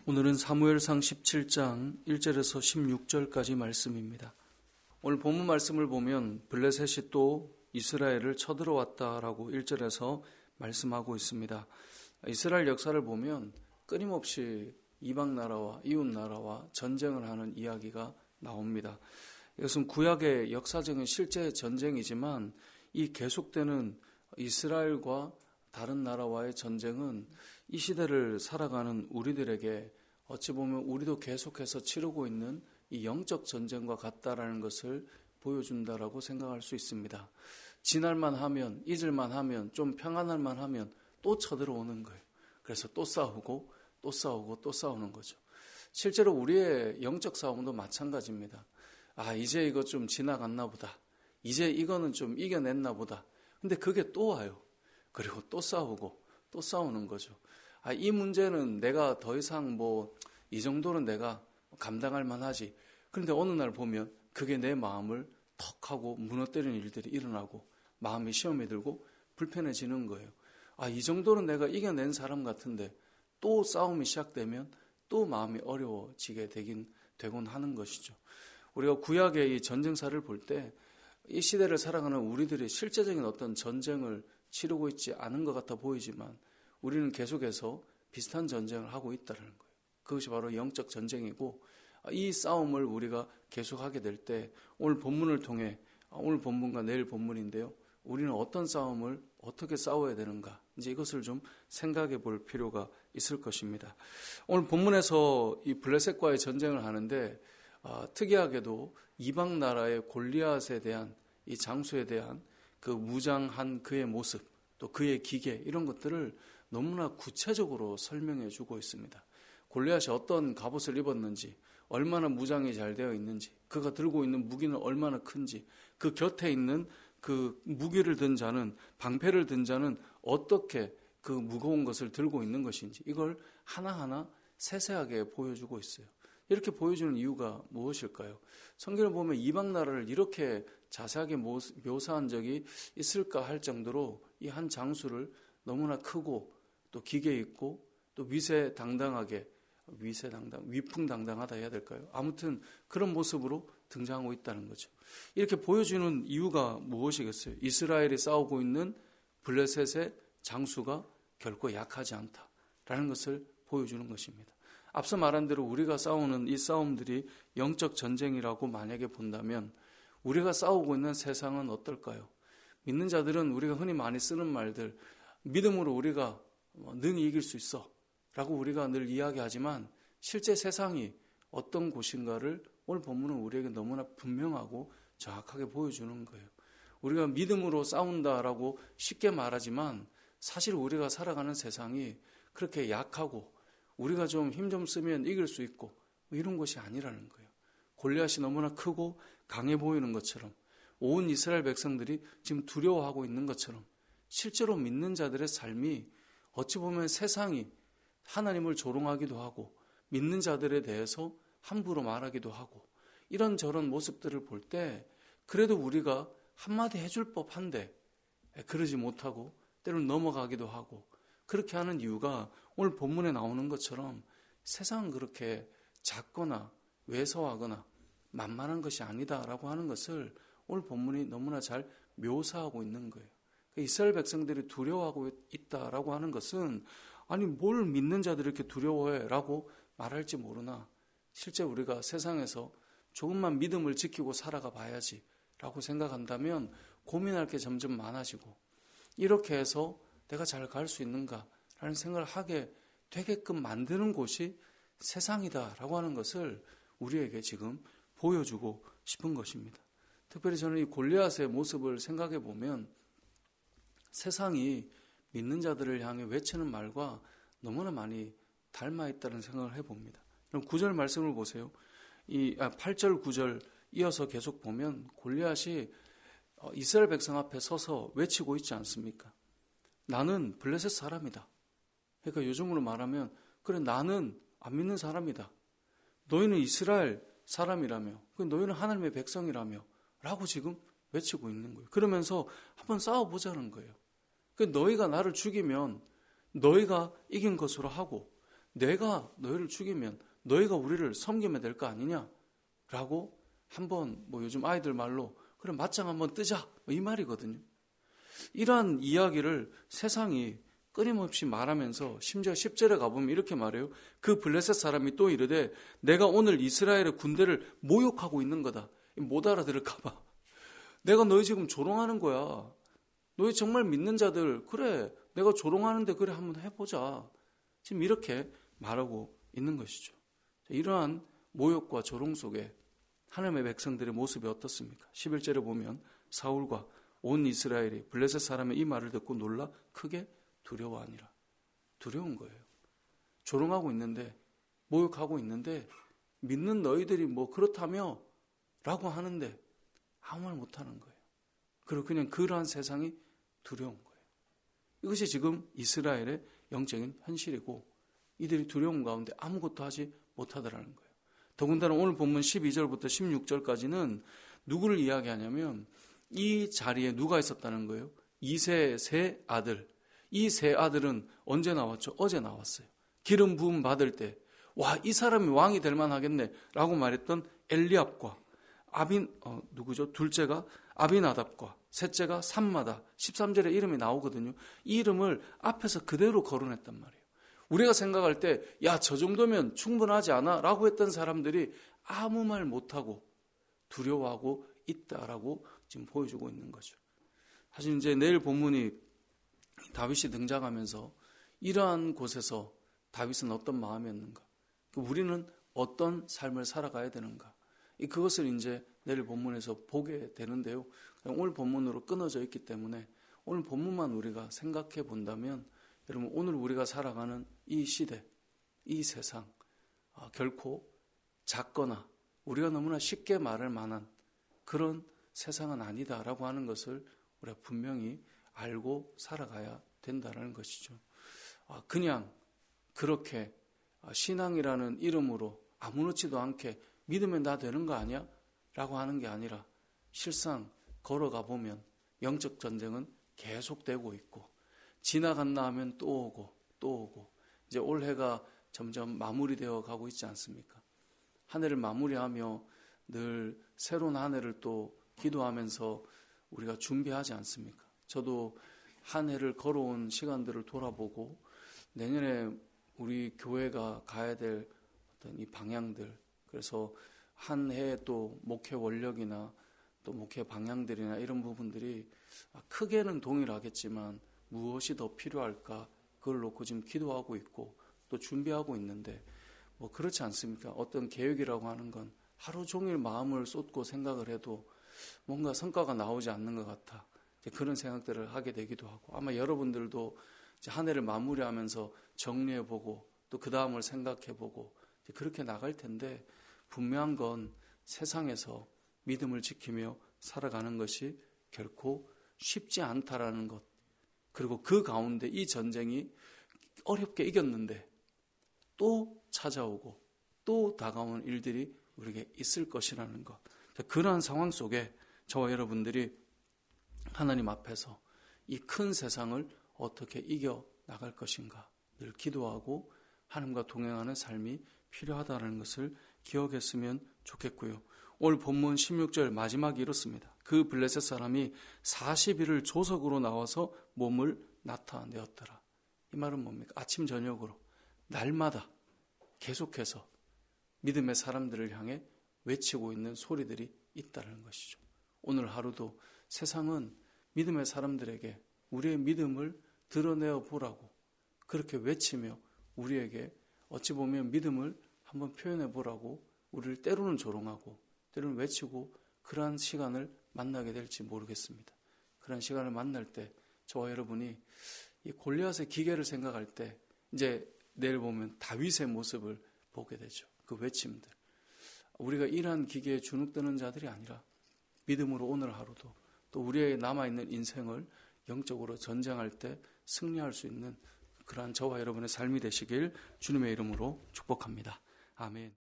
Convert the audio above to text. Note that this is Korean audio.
오늘은 사무엘상 17장 1절에서 16절까지 말씀입니다. 오늘 본문 말씀을 보면 블레셋이 또 이스라엘을 쳐들어왔다라고 1절에서 말씀하고 있습니다. 이스라엘 역사를 보면 끊임없이 이방 나라와 이웃 나라와 전쟁을 하는 이야기가 나옵니다. 이것은 구약의 역사적인 실제 전쟁이지만 이 계속되는 이스라엘과 다른 나라와의 전쟁은 이 시대를 살아가는 우리들에게 어찌 보면 우리도 계속해서 치르고 있는 이 영적 전쟁과 같다라는 것을 보여준다라고 생각할 수 있습니다. 지날만 하면, 잊을만 하면, 좀 평안할만 하면 또 쳐들어오는 거예요. 그래서 또 싸우고 또 싸우고 또 싸우는 거죠. 실제로 우리의 영적 싸움도 마찬가지입니다. 이제 이거 좀 지나갔나 보다. 이제 이거는 좀 이겨냈나 보다. 근데 그게 또 와요. 그리고 또 싸우고 또 싸우는 거죠. 이 문제는 내가 더 이상 이 정도는 내가 감당할 만하지. 그런데 어느 날 보면 그게 내 마음을 턱 하고 무너뜨리는 일들이 일어나고 마음이 시험에 들고 불편해지는 거예요. 이 정도는 내가 이겨낸 사람 같은데 또 싸움이 시작되면 또 마음이 어려워지게 되곤 하는 것이죠. 우리가 구약의 이 전쟁사를 볼 때 이 시대를 살아가는 우리들이 실제적인 어떤 전쟁을 치르고 있지 않은 것 같아 보이지만 우리는 계속해서 비슷한 전쟁을 하고 있다는 거예요. 그것이 바로 영적 전쟁이고 이 싸움을 우리가 계속하게 될 때 오늘 본문을 통해 오늘 본문과 내일 본문인데요. 우리는 어떤 싸움을 어떻게 싸워야 되는가 이제 이것을 좀 생각해 볼 필요가 있을 것입니다. 오늘 본문에서 이 블레셋과의 전쟁을 하는데 특이하게도 이방 나라의 골리앗에 대한 이 장수에 대한 그 무장한 그의 모습 또 그의 기계 이런 것들을 너무나 구체적으로 설명해 주고 있습니다. 골리앗이 어떤 갑옷을 입었는지 얼마나 무장이 잘 되어 있는지 그가 들고 있는 무기는 얼마나 큰지 그 곁에 있는 그 무기를 든 자는 방패를 든 자는 어떻게 그 무거운 것을 들고 있는 것인지 이걸 하나하나 세세하게 보여주고 있어요. 이렇게 보여주는 이유가 무엇일까요? 성경을 보면 이방 나라를 이렇게 자세하게 묘사한 적이 있을까 할 정도로 이 한 장수를 너무나 크고 또 기계 있고 또 위풍당당하다 해야 될까요? 아무튼 그런 모습으로 등장하고 있다는 거죠. 이렇게 보여주는 이유가 무엇이겠어요? 이스라엘이 싸우고 있는 블레셋의 장수가 결코 약하지 않다라는 것을 보여주는 것입니다. 앞서 말한 대로 우리가 싸우는 이 싸움들이 영적 전쟁이라고 만약에 본다면 우리가 싸우고 있는 세상은 어떨까요? 믿는 자들은 우리가 흔히 많이 쓰는 말들, 믿음으로 우리가 능히 이길 수 있어 라고 우리가 늘 이야기하지만 실제 세상이 어떤 곳인가를 오늘 본문은 우리에게 너무나 분명하고 정확하게 보여주는 거예요. 우리가 믿음으로 싸운다라고 쉽게 말하지만 사실 우리가 살아가는 세상이 그렇게 약하고 우리가 좀 힘 좀 쓰면 이길 수 있고 이런 것이 아니라는 거예요. 골리앗이 너무나 크고 강해 보이는 것처럼 온 이스라엘 백성들이 지금 두려워하고 있는 것처럼 실제로 믿는 자들의 삶이 어찌 보면 세상이 하나님을 조롱하기도 하고 믿는 자들에 대해서 함부로 말하기도 하고 이런저런 모습들을 볼 때 그래도 우리가 한마디 해줄 법한데 그러지 못하고 때로는 넘어가기도 하고 그렇게 하는 이유가 오늘 본문에 나오는 것처럼 세상은 그렇게 작거나 왜소하거나 만만한 것이 아니다라고 하는 것을 오늘 본문이 너무나 잘 묘사하고 있는 거예요. 이스라엘 백성들이 두려워하고 있다라고 하는 것은 아니 뭘 믿는 자들이 이렇게 두려워해라고 말할지 모르나 실제 우리가 세상에서 조금만 믿음을 지키고 살아가 봐야지라고 생각한다면 고민할 게 점점 많아지고 이렇게 해서 내가 잘 갈 수 있는가라는 생각을 하게 되게끔 만드는 곳이 세상이다라고 하는 것을 우리에게 지금 보여주고 싶은 것입니다. 특별히 저는 이 골리앗의 모습을 생각해 보면 세상이 믿는 자들을 향해 외치는 말과 너무나 많이 닮아 있다는 생각을 해봅니다. 그럼 9절 말씀을 보세요. 8절, 9절 이어서 계속 보면 골리앗이 이스라엘 백성 앞에 서서 외치고 있지 않습니까? 나는 블레셋 사람이다. 그러니까 요즘으로 말하면 그래 나는 안 믿는 사람이다. 너희는 이스라엘 사람이라며 너희는 하나님의 백성이라며 라고 지금 외치고 있는 거예요. 그러면서 한번 싸워보자는 거예요. 너희가 나를 죽이면 너희가 이긴 것으로 하고 내가 너희를 죽이면 너희가 우리를 섬기면 될 거 아니냐라고 한번 요즘 아이들 말로 그래 맞짱 한번 뜨자 이 말이거든요. 이러한 이야기를 세상이 끊임없이 말하면서 심지어 10절에 가보면 이렇게 말해요. 그 블레셋 사람이 또 이르되 내가 오늘 이스라엘의 군대를 모욕하고 있는 거다. 못 알아들을까 봐. 내가 너희 지금 조롱하는 거야. 너희 정말 믿는 자들 그래 내가 조롱하는데 그래 한번 해보자. 지금 이렇게 말하고 있는 것이죠. 이러한 모욕과 조롱 속에 하나님의 백성들의 모습이 어떻습니까? 11절에 보면 사울과 온 이스라엘이 블레셋 사람의 이 말을 듣고 놀라 크게 두려워하니라. 두려운 거예요. 조롱하고 있는데 모욕하고 있는데 믿는 너희들이 뭐 그렇다며 라고 하는데 아무 말 못하는 거예요. 그리고 그냥 그러한 세상이 두려운 거예요. 이것이 지금 이스라엘의 영적인 현실이고 이들이 두려움 가운데 아무것도 하지 못하더라는 거예요. 더군다나 오늘 본문 12절부터 16절까지는 누구를 이야기하냐면 이 자리에 누가 있었다는 거예요? 이새의 세 아들. 이 세 아들은 언제 나왔죠? 어제 나왔어요. 기름 부음 받을 때 와, 이 사람이 왕이 될 만하겠네 라고 말했던 엘리압과 누구죠? 둘째가 아비나답과 셋째가 삼마다 13절에 이름이 나오거든요. 이 이름을 앞에서 그대로 거론했단 말이에요. 우리가 생각할 때 야, 저 정도면 충분하지 않아? 라고 했던 사람들이 아무 말 못하고 두려워하고 있다라고 지금 보여주고 있는 거죠. 사실 이제 내일 본문이 다윗이 등장하면서 이러한 곳에서 다윗은 어떤 마음이었는가? 우리는 어떤 삶을 살아가야 되는가? 그것을 이제 내일 본문에서 보게 되는데요. 오늘 본문으로 끊어져 있기 때문에 오늘 본문만 우리가 생각해 본다면 여러분 오늘 우리가 살아가는 이 시대, 이 세상 결코 작거나 우리가 너무나 쉽게 말할 만한 그런 세상은 아니다라고 하는 것을 우리가 분명히 알고 살아가야 된다는 것이죠. 그냥 그렇게 신앙이라는 이름으로 아무렇지도 않게 믿으면 다 되는 거 아니야? 라고 하는 게 아니라 실상 걸어가 보면 영적 전쟁은 계속되고 있고 지나갔나 하면 또 오고 또 오고 이제 올해가 점점 마무리되어 가고 있지 않습니까? 한 해를 마무리하며 늘 새로운 한 해를 또 기도하면서 우리가 준비하지 않습니까? 저도 한 해를 걸어온 시간들을 돌아보고 내년에 우리 교회가 가야 될 어떤 이 방향들 그래서 한 해에 또 목회 원력이나 또 목회 방향들이나 이런 부분들이 크게는 동일하겠지만 무엇이 더 필요할까 그걸 놓고 지금 기도하고 있고 또 준비하고 있는데 뭐 그렇지 않습니까? 어떤 계획이라고 하는 건 하루 종일 마음을 쏟고 생각을 해도 뭔가 성과가 나오지 않는 것 같아. 그런 생각들을 하게 되기도 하고 아마 여러분들도 이제 한 해를 마무리하면서 정리해보고 또 그 다음을 생각해보고 그렇게 나갈 텐데 분명한 건 세상에서 믿음을 지키며 살아가는 것이 결코 쉽지 않다라는 것 그리고 그 가운데 이 전쟁이 어렵게 이겼는데 또 찾아오고 또 다가오는 일들이 우리에게 있을 것이라는 것 그러한 상황 속에 저와 여러분들이 하나님 앞에서 이 큰 세상을 어떻게 이겨나갈 것인가 늘 기도하고 하나님과 동행하는 삶이 필요하다는 것을 기억했으면 좋겠고요. 오늘 본문 16절 마지막이 이렇습니다. 그 블레셋 사람이 40일을 조석으로 나와서 몸을 나타내었더라. 이 말은 뭡니까? 아침 저녁으로 날마다 계속해서 믿음의 사람들을 향해 외치고 있는 소리들이 있다는 것이죠. 오늘 하루도 세상은 믿음의 사람들에게 우리의 믿음을 드러내어 보라고 그렇게 외치며 우리에게 어찌 보면 믿음을 한번 표현해 보라고 우리를 때로는 조롱하고 때로는 외치고 그러한 시간을 만나게 될지 모르겠습니다. 그런 시간을 만날 때 저와 여러분이 이 골리앗의 기계를 생각할 때 이제 내일 보면 다윗의 모습을 보게 되죠. 그 외침들. 우리가 이러한 기계에 주눅드는 자들이 아니라 믿음으로 오늘 하루도 또 우리의 남아있는 인생을 영적으로 전쟁할 때 승리할 수 있는 그러한 저와 여러분의 삶이 되시길 주님의 이름으로 축복합니다. 아멘.